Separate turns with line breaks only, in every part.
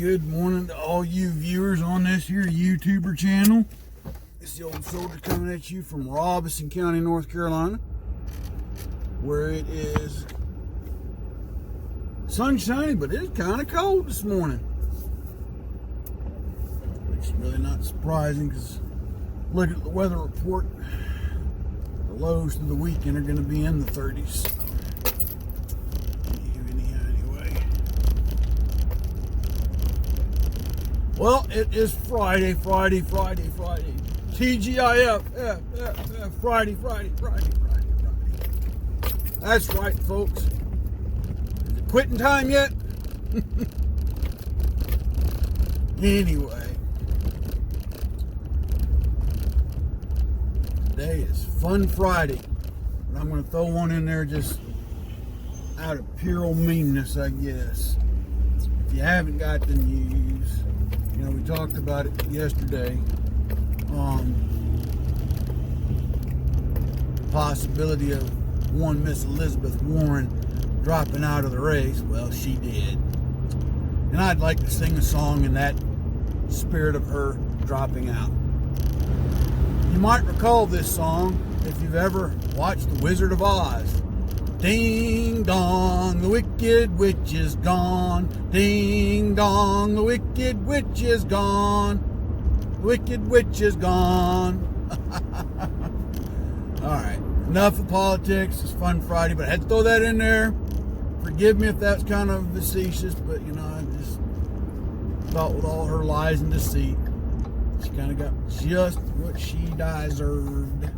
Good morning to all you viewers on this here YouTuber channel. It's the old soldier coming at you from Robeson County, North Carolina, where it is sunshiny, but it's kind of cold this morning. Which is really not surprising because look at the weather report. The lows through the weekend are going to be in the 30s. Well, it is Friday. TGIF, Friday. That's right, folks. Is it quitting time yet? Anyway, today is Fun Friday. And I'm going to throw one in there just out of pure old meanness, I guess. If you haven't got the news, you know, we talked about it yesterday. Possibility of one Miss Elizabeth Warren dropping out of the race. Well, she did. And I'd like to sing a song in that spirit of her dropping out. You might recall this song if you've ever watched The Wizard of Oz. Ding dong, the wicked witch is gone. Ding dong, the wicked witch is gone. The wicked witch is gone. Alright, enough of politics. It's Fun Friday, but I had to throw that in there. Forgive me if that's kind of facetious, but you know, I just thought with all her lies and deceit, she kind of got just what she deserved.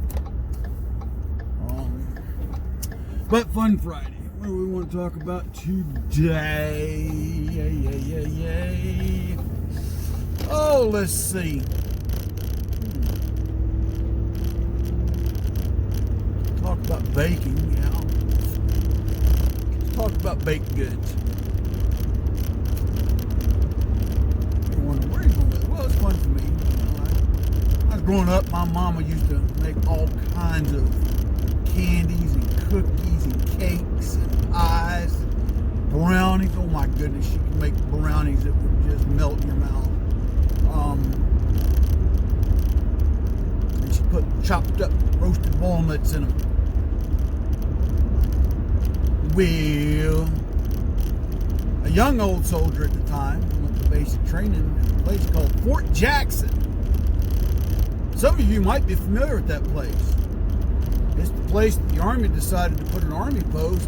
But Fun Friday, what do we want to talk about today? Yay. Oh, let's see. Talk about baking, you know. Let's talk about baked goods. You're wondering, where are you going with it? Well, it's fun for me. You know, I was growing up, my mama used to make all kinds of candies and cookies and cakes and pies and brownies. Oh my goodness, she could make brownies that would just melt in your mouth. And she put chopped up roasted walnuts in them. Well, a young old soldier at the time went to basic training at a place called Fort Jackson. Some of you might be familiar with that place. It's the place that the Army decided to put an Army post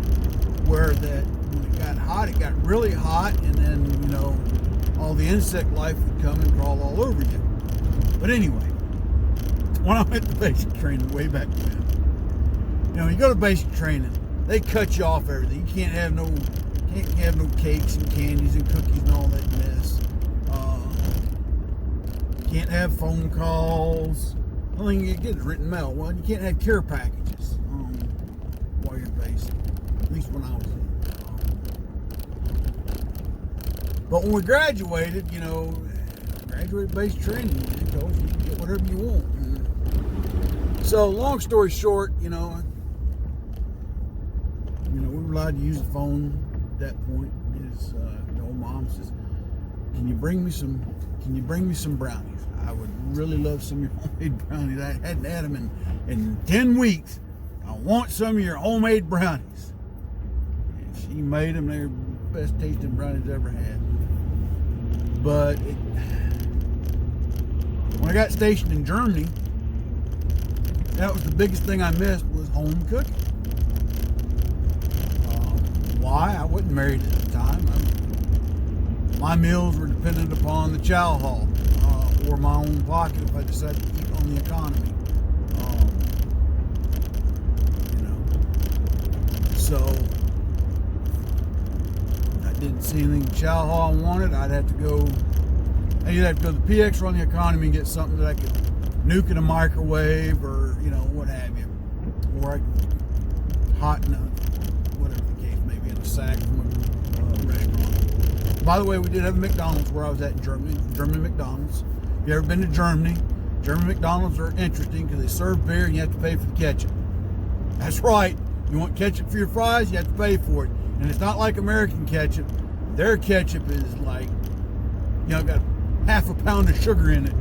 where that when it got hot, it got really hot, and then, you know, all the insect life would come and crawl all over you. But anyway, when I went to basic training way back then, you know, you go to basic training, they cut you off everything. You can't have no cakes and candies and cookies and all that mess. Can't have phone calls. The only thing you get is written mail. Well, you can't have care packages while you're basic. At least when I was But when we graduated, you know, graduated basic training, you know, you can get whatever you want. So, long story short, you know, we were allowed to use the phone at that point. His old mom says, "Can you bring me some brownies? I would really love some of your homemade brownies. I hadn't had them in 10 weeks. I want some of your homemade brownies." And she made them. They were the best tasting brownies I ever had. But when I got stationed in Germany, that was the biggest thing I missed was home cooking. Why? I wasn't married at the time. My meals were dependent upon the chow hall. Or my own pocket if I decided to eat on the economy. So I didn't see anything chow hall I wanted. I'd have to go to the PX or on the economy and get something that I could nuke in a microwave or, you know, what have you. Or I could hot in whatever the case may be, in a sack from a restaurant. By the way, we did have a McDonald's where I was at in Germany. German McDonald's. If you ever been to Germany, German McDonald's are interesting because they serve beer and you have to pay for the ketchup. That's right. You want ketchup for your fries, you have to pay for it. And it's not like American ketchup. Their ketchup is like You know, got half a pound of sugar in it.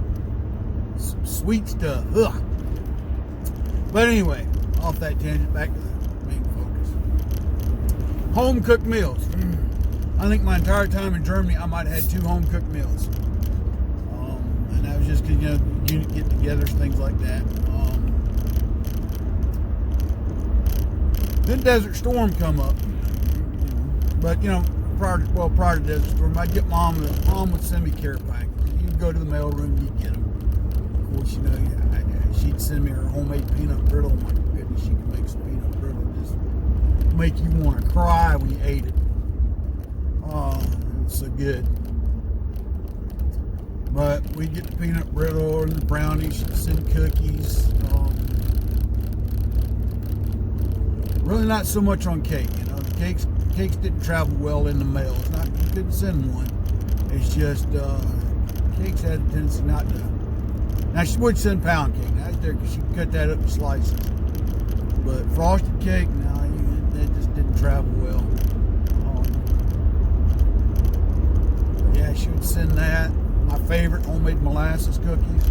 Sweet stuff. Ugh. But anyway, off that tangent, back to the main focus. Home cooked meals. I think my entire time in Germany, I might have had 2 home cooked meals. And that was just because, you know, unit get-togethers, things like that. Then Desert Storm come up. But, you know, prior to Desert Storm, I'd get Mom would send me care packages. You'd go to the mailroom, you'd get them. Of course, you know, she'd send me her homemade peanut brittle. My goodness, she could make some peanut brittle. Just make you want to cry when you ate it. Oh, it was so good. But we'd get the peanut brittle and the brownies. She'd send cookies. Really not so much on cake. You know, the cakes didn't travel well in the mail. It's not, you couldn't send one. It's just cakes had a tendency not to. Now she would send pound cake. That's there because she could cut that up in slices. But frosted cake, no, it just didn't travel well. Yeah, she would send that. My favorite, homemade molasses cookies.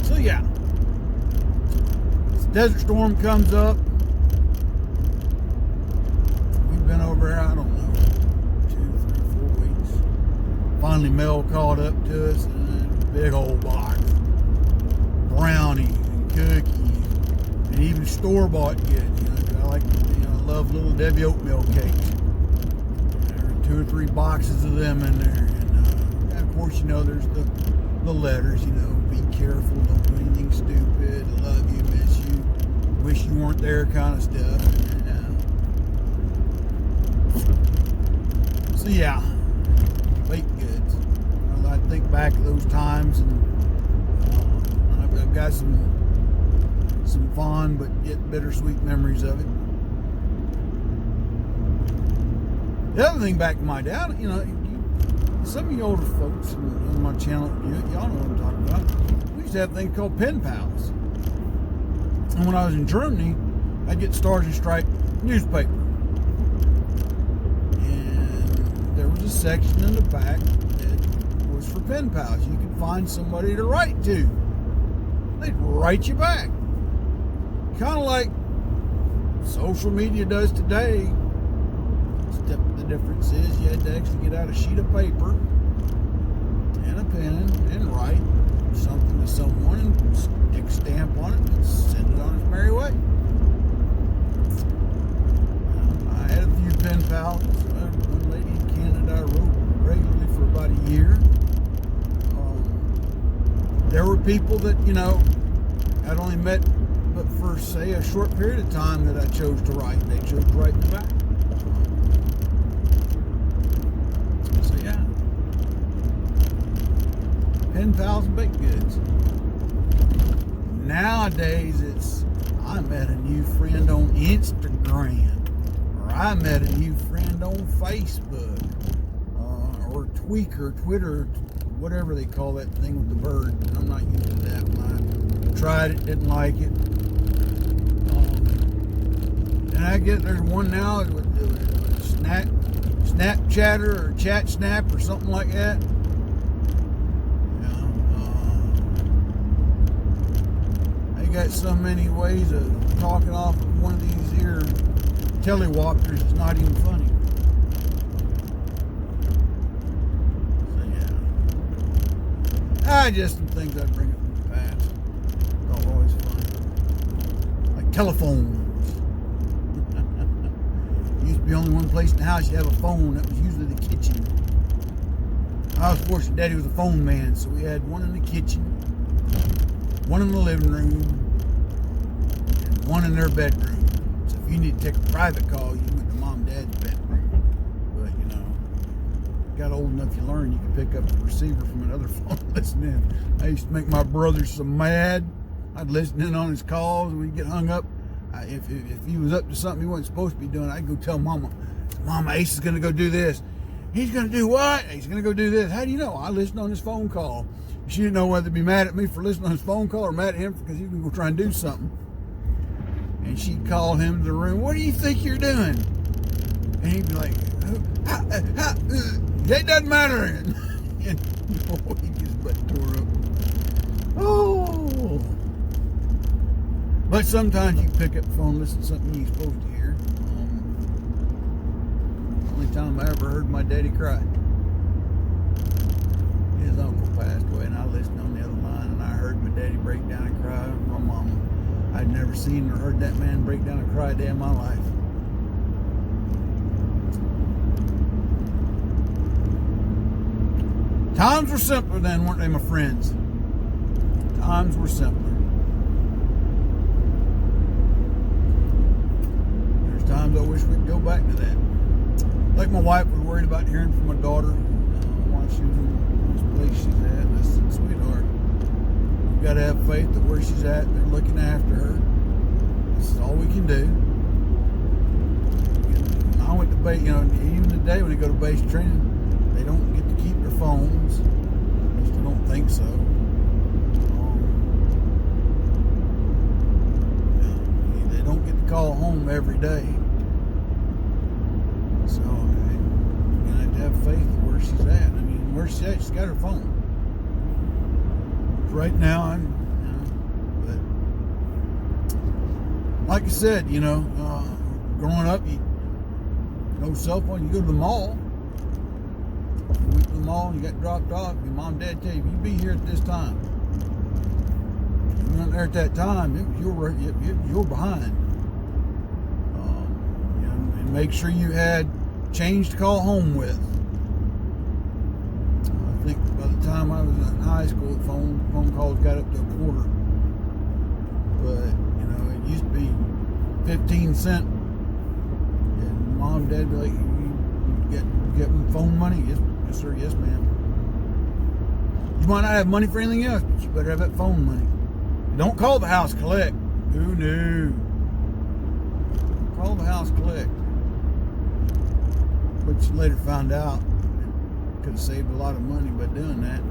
So yeah, Desert Storm comes up. We've been over here, I don't know, 2, 3, 4 weeks. Finally, mail caught up to us, and a big old box, brownies and cookies, and even store-bought goods. You know, I like, you know, I love Little Debbie oatmeal cakes. There are 2 or 3 boxes of them in there, and of course, you know, there's the letters. You know, be careful, don't do anything stupid. Love you, miss you, wish you weren't there, kind of stuff. So yeah, baked goods. You know, I think back to those times, and I've got some fond but yet bittersweet memories of it. The other thing back to my dad, you know, some of you older folks on my channel, y'all know what I'm talking about. We used to have a thing called pen pals. And when I was in Germany, I'd get Stars and Stripes newspaper. And there was a section in the back that was for pen pals. You could find somebody to write to. They'd write you back. Kind of like social media does today. The difference is you had to actually get out a sheet of paper and a pen and write something to someone and stick a stamp on it and send it on its merry way. I had a few pen pals. One lady in Canada I wrote regularly for about a year. There were people that, you know, I'd only met but for, say, a short period of time that I chose to write. They chose to write me back. So yeah, pen pals and baked goods. Nowadays it's, I met a new friend on Instagram, or I met a new friend on Facebook, or Twitter, whatever they call that thing with the bird. I'm not using that one. I tried it, didn't like it. And I get there's one now with Snapchatter or Chat Snap or something like that. They got so many ways of talking off of one of these here telewalkers. It's not even funny. So yeah, just some things I'd bring up from the past. It's always fun. Like telephones. Used to be only one place in the house you have a phone. That was usually the kitchen. I was fortunate Daddy was a phone man, so we had one in the kitchen, one in the living room, and one in their bedroom. So if you need to take a private call, you went to Mom and Dad's bedroom. But you know, got old enough you learn you could pick up the receiver from another phone and listen in. I used to make my brother so mad. I'd listen in on his calls, and we'd get hung up. If he was up to something he wasn't supposed to be doing, I'd go tell Mama, Ace is going to go do this. He's going to do what? He's going to go do this. How do you know? I listened on his phone call. She didn't know whether to be mad at me for listening on his phone call or mad at him because he was going to go try and do something. And she'd call him to the room, what do you think you're doing? And he'd be like, that doesn't matter. And he gets butt tore up. Oh. But sometimes you pick up the phone and listen to something you're supposed to hear. The only time I ever heard my daddy cry. His uncle passed away, and I listened on the other line, and I heard my daddy break down and cry. My mama. I'd never seen or heard that man break down and cry a day in my life. Times were simpler then, weren't they, my friends? Times were simpler. There's times I wish we'd go back to that. Like my wife was worried about hearing from my daughter while she was in this place she's at. I said, sweetheart, you've got to have faith that where she's at, they're looking after her. This is all we can do. I went to base, even today when they go to base training, they don't get to keep their phones. At least I don't think so. They don't get to call home every day. So you're going to have faith where she's at. I mean, where she's at, she's got her phone. Right now, but like I said, growing up, no cell phone. You go to the mall. You went to the mall, you got dropped off. Your mom and dad tell you, you be here at this time. You weren't there at that time, you're behind. And make sure you had change to call home with. I think by the time I was in high school, phone calls got up to $0.25. But it used to be 15 cents. And mom and dad be like, you get phone money? Yes, sir, yes, ma'am. You might not have money for anything else, but you better have that phone money. Don't call the house collect. Who knew? Call the house collect. Which later found out could have saved a lot of money by doing that.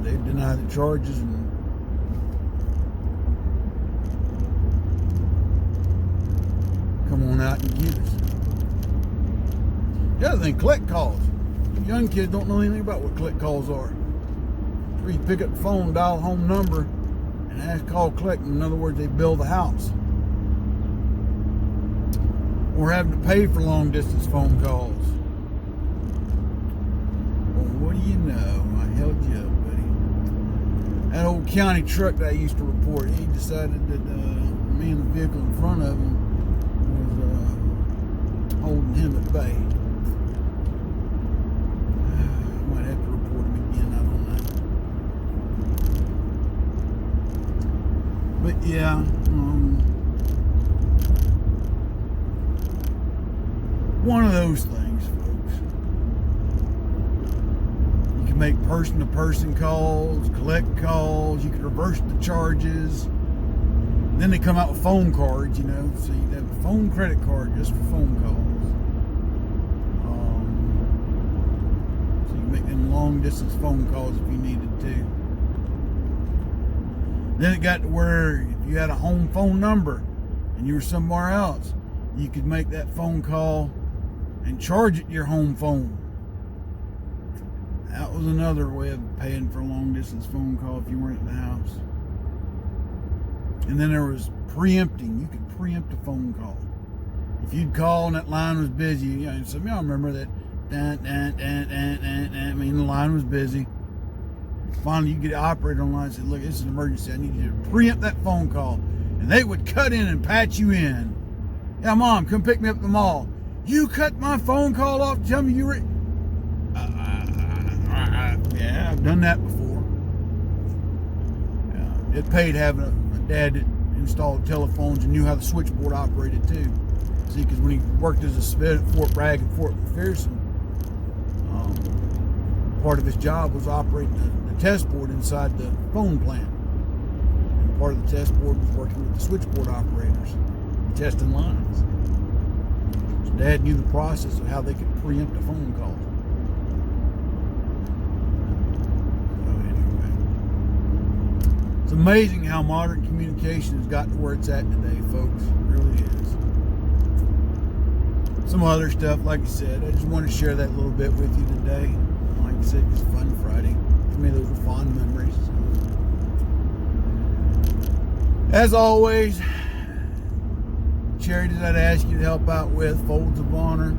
They deny the charges and come on out and get us. The other thing, collect calls. Young kids don't know anything about what collect calls are. It's where you pick up the phone, dial a home number, and ask call collect. In other words, they bill the house. Or having to pay for long distance phone calls. Well, what do you know? I held you up, buddy. That old county truck that I used to report, he decided that me and the vehicle in front of him was holding him at bay. Might have to report him again, I don't know. But yeah, one of those things, folks. You can make person-to-person calls, collect calls, you can reverse the charges. Then they come out with phone cards, so you can have a phone credit card just for phone calls. So you can make them long-distance phone calls if you needed to. Then it got to where if you had a home phone number and you were somewhere else, you could make that phone call and charge it your home phone. That was another way of paying for a long distance phone call if you weren't at the house. And then there was preempting. You could preempt a phone call. If you'd call and that line was busy, some of y'all remember that. The line was busy. Finally, you get an operator on the line and say, look, this is an emergency. I need you to preempt that phone call. And they would cut in and patch you in. Yeah, Mom, come pick me up at the mall. You cut my phone call off, tell me you were... yeah, I've done that before. It paid having a dad that installed telephones and knew how the switchboard operated too. See, because when he worked as a sped at Fort Bragg and Fort McPherson, part of his job was operating the test board inside the phone plant. And part of the test board was working with the switchboard operators, testing lines. So Dad knew the process of how they could preempt a phone call. It's amazing how modern communication has got to where it's at today, folks. It really is. Some other stuff, like I said, I just want to share that a little bit with you today. Like I said, it's a fun Friday. For me, those are fond memories. As always, charities I'd ask you to help out with: Folds of Honor,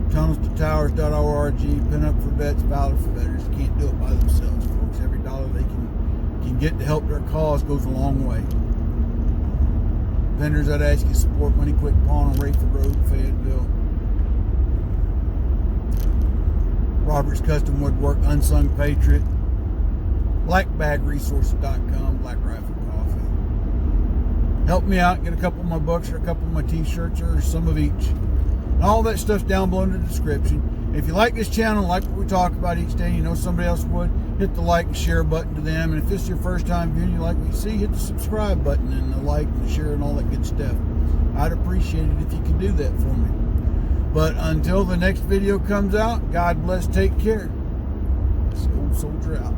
TunnelsToTowers.org, Pin Up for Vets, Valor for Veterans. They can't do it by themselves, folks. Every dollar they can get to help their cause goes a long way. Vendors I'd ask you to support: Money Quick Pawn on Rayford Road, Fayetteville. Robert's Custom Woodwork, Unsung Patriot. BlackBagResources.com, Black Rifle Coffee. Help me out, get a couple of my books or a couple of my t-shirts or some of each. And all that stuff's down below in the description. If you like this channel, like what we talk about each day, you know somebody else would, hit the like and share button to them. And if this is your first time viewing, you like what you see, hit the subscribe button and the like and the share and all that good stuff. I'd appreciate it if you could do that for me. But until the next video comes out, God bless, take care. This old soldier out.